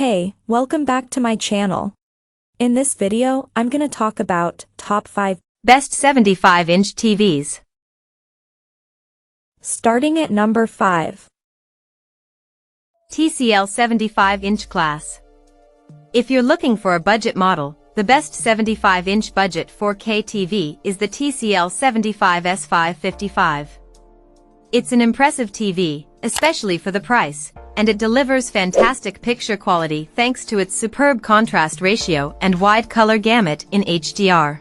Hey, welcome back to my channel. In this video, I'm gonna talk about top 5 best 75-inch TVs. Starting at number 5. TCL 75-inch class. If you're looking for a budget model, the best 75-inch budget 4K TV is the TCL 75S555. It's an impressive TV, especially for the price, and it delivers fantastic picture quality thanks to its superb contrast ratio and wide color gamut in HDR.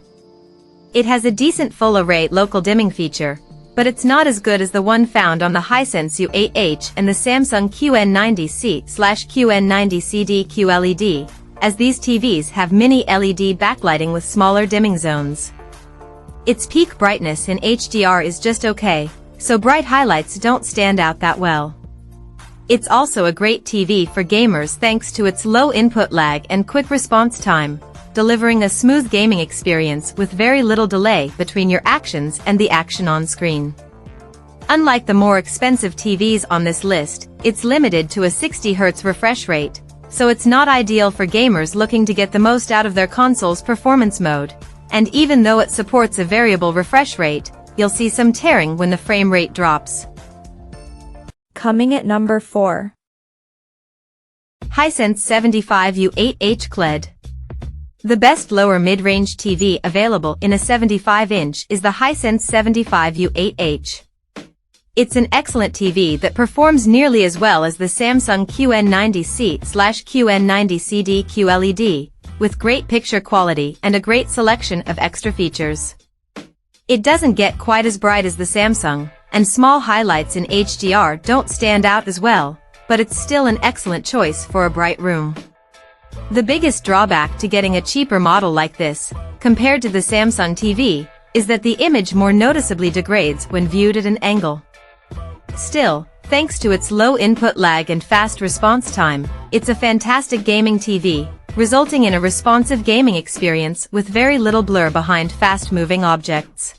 It has a decent full-array local dimming feature, but it's not as good as the one found on the Hisense U8H and the Samsung QN90C/QN90CD QLED, as these TVs have mini LED backlighting with smaller dimming zones. Its peak brightness in HDR is just okay, so bright highlights don't stand out that well. It's also a great TV for gamers thanks to its low input lag and quick response time, delivering a smooth gaming experience with very little delay between your actions and the action on screen. Unlike the more expensive TVs on this list, it's limited to a 60 Hz refresh rate, so it's not ideal for gamers looking to get the most out of their console's performance mode, and even though it supports a variable refresh rate, you'll see some tearing when the frame rate drops. Coming at number 4. Hisense 75 U8H QLED. The best lower mid-range TV available in a 75-inch is the Hisense 75 U8H. It's an excellent TV that performs nearly as well as the Samsung QN90C/QN90CD QLED, with great picture quality and a great selection of extra features. It doesn't get quite as bright as the Samsung, and small highlights in HDR don't stand out as well, but it's still an excellent choice for a bright room. The biggest drawback to getting a cheaper model like this, compared to the Samsung TV, is that the image more noticeably degrades when viewed at an angle. Still, thanks to its low input lag and fast response time, it's a fantastic gaming TV, resulting in a responsive gaming experience with very little blur behind fast-moving objects.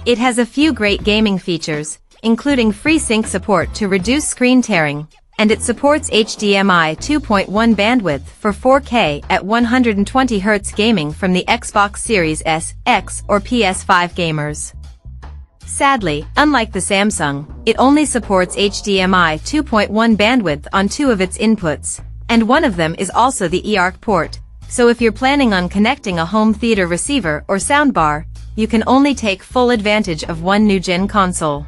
It has a few great gaming features, including FreeSync support to reduce screen tearing, and it supports HDMI 2.1 bandwidth for 4K at 120 Hz gaming from the Xbox Series S, X, or PS5 gamers. Sadly, unlike the Samsung, it only supports HDMI 2.1 bandwidth on 2 of its inputs, and one of them is also the eARC port, so if you're planning on connecting a home theater receiver or soundbar, you can only take full advantage of one new-gen console.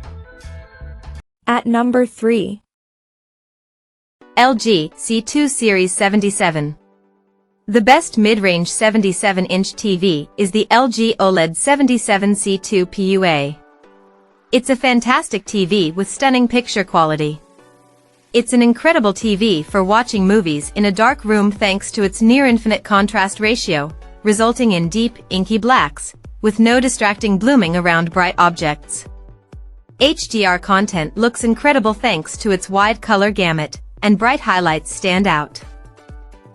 At number 3. LG C2 Series 77. The best mid-range 77-inch TV is the LG OLED 77 C2 PUA. It's a fantastic TV with stunning picture quality. It's an incredible TV for watching movies in a dark room thanks to its near-infinite contrast ratio, resulting in deep, inky blacks, with no distracting blooming around bright objects. HDR content looks incredible thanks to its wide color gamut, and bright highlights stand out.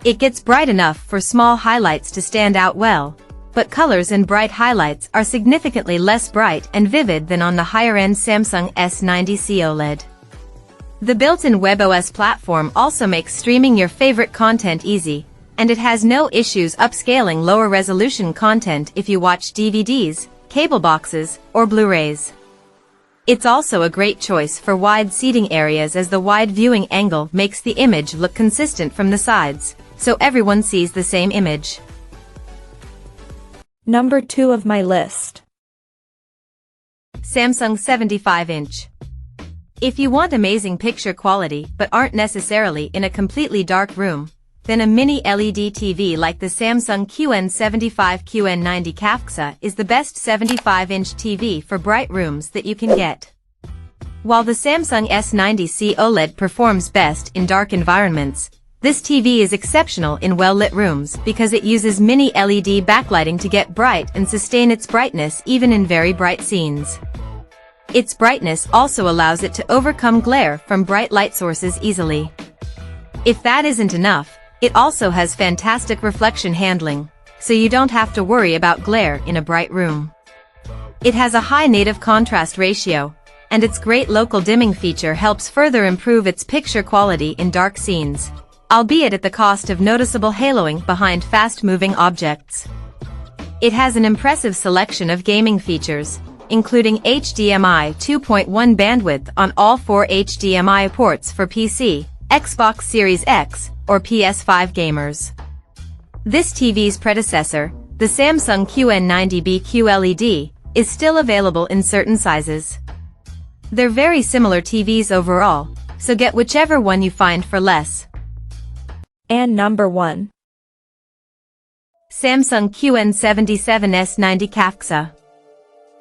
It gets bright enough for small highlights to stand out well, but colors and bright highlights are significantly less bright and vivid than on the higher-end Samsung S90C OLED. The built-in WebOS platform also makes streaming your favorite content easy, and it has no issues upscaling lower-resolution content if you watch DVDs, cable boxes, or Blu-rays. It's also a great choice for wide seating areas as the wide viewing angle makes the image look consistent from the sides, so everyone sees the same image. Number 2 of my list. Samsung 75-inch. If you want amazing picture quality but aren't necessarily in a completely dark room, then a mini LED TV like the Samsung QN75/QN90 QFXA is the best 75-inch TV for bright rooms that you can get. While the Samsung S90C OLED performs best in dark environments, this TV is exceptional in well-lit rooms because it uses mini LED backlighting to get bright and sustain its brightness even in very bright scenes. Its brightness also allows it to overcome glare from bright light sources easily. If that isn't enough, it also has fantastic reflection handling, so you don't have to worry about glare in a bright room. It has a high native contrast ratio, and its great local dimming feature helps further improve its picture quality in dark scenes. albeit at the cost of noticeable haloing behind fast-moving objects. It has an impressive selection of gaming features, including HDMI 2.1 bandwidth on all 4 HDMI ports for PC, Xbox Series X, or PS5 gamers. This TV's predecessor, the Samsung QN90B QLED, is still available in certain sizes. They're very similar TVs overall, so get whichever one you find for less. And number 1. Samsung QN77S90 CAFXA.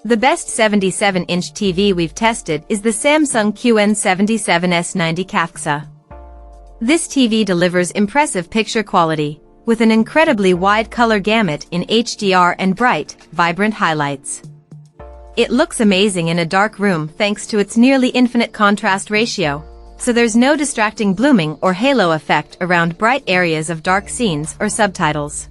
The best 77-inch TV we've tested is the Samsung QN77S90 CAFXA. This TV delivers impressive picture quality, with an incredibly wide color gamut in HDR and bright, vibrant highlights. It looks amazing in a dark room thanks to its nearly infinite contrast ratio, so there's no distracting blooming or halo effect around bright areas of dark scenes or subtitles.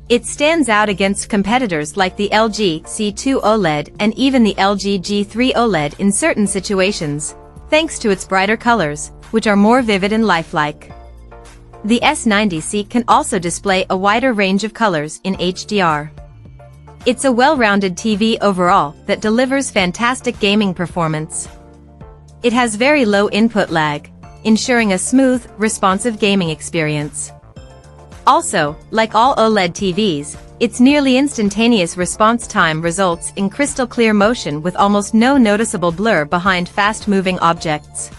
It stands out against competitors like the LG C2 OLED and even the LG G3 OLED in certain situations, thanks to its brighter colors, which are more vivid and lifelike. The S90C can also display a wider range of colors in HDR. It's a well-rounded TV overall that delivers fantastic gaming performance. It has very low input lag, ensuring a smooth, responsive gaming experience. Also, like all OLED TVs, its nearly instantaneous response time results in crystal clear motion with almost no noticeable blur behind fast-moving objects.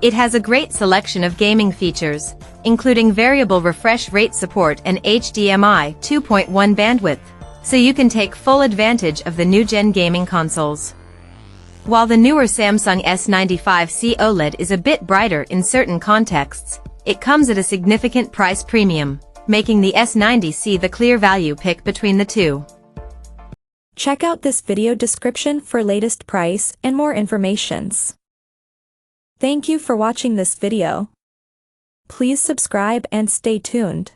It has a great selection of gaming features, including variable refresh rate support and HDMI 2.1 bandwidth, so you can take full advantage of the new-gen gaming consoles. While the newer Samsung S95C OLED is a bit brighter in certain contexts, it comes at a significant price premium, making the S90C the clear value pick between the two. Check out this video description for latest price and more informations. Thank you for watching this video. Please subscribe and stay tuned.